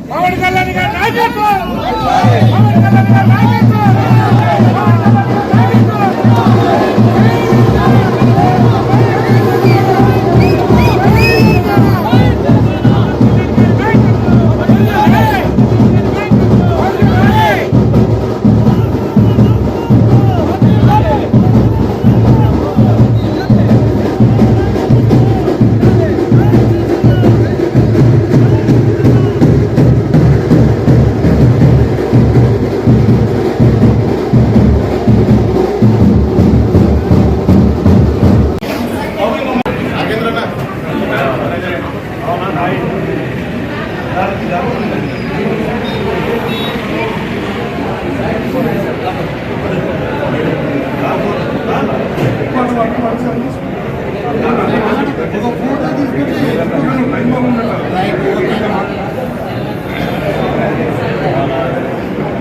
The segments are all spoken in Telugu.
పవన్ కళ్యాణ్ గారి నాయకత్వం, పవన్ కళ్యాణ్ గారి నాయకత్వం.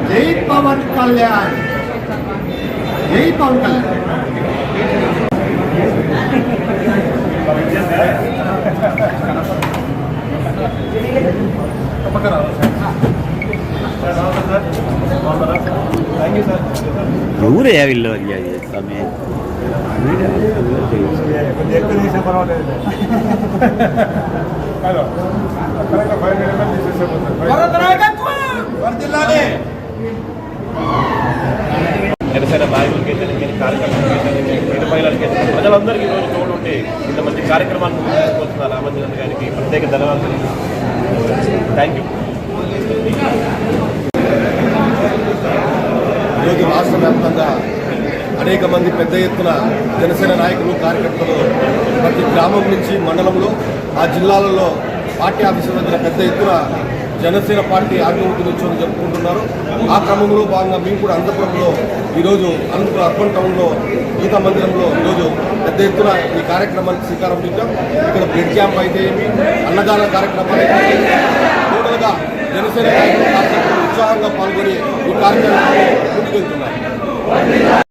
జై పవన్ కళ్యాణ్, జై పవన్ కళ్యాణ్. ఊరే వీళ్ళు సమయం జనసేన నాయకులకి కార్యక్రమాలకి పేద మహిళలకి ప్రజలందరికీ ఈరోజు తోడు ఉంటే ఇంత మంచి కార్యక్రమాన్ని తీసుకొస్తున్న రామచంద్రన్ గారికి ప్రత్యేక ధన్యవాదాలు. Thank you. ఈరోజు రాష్ట్ర వ్యాప్తంగా అనేక మంది పెద్ద ఎత్తున జనసేన నాయకులు కార్యకర్తలు ప్రతి గ్రామం నుంచి మండలంలో ఆ జిల్లాలలో పార్టీ ఆఫీసుల దగ్గర పెద్ద ఎత్తున జనసేన పార్టీ ఆత్మహత్యోత్సవం జరుపుకుంటున్నారు. ఆ క్రమంలో భాగంగా మేము కూడా అనంతపురంలో ఈరోజు అనంతపురం అర్బన్ టౌన్లో గీతా మందిరంలో ఈరోజు పెద్ద ఎత్తున ఈ కార్యక్రమానికి శ్రీకారం చుట్టాం. ఇక్కడ బ్లడ్ క్యాంప్ అయితే ఏమి, అన్నదాన కార్యక్రమాలు అయితే టోటల్గా జనసేన నాయకులు కార్యకర్తలు ఉత్సాహంగా పాల్గొని ఈ కార్యక్రమాన్ని ముందుకెళ్తున్నారు.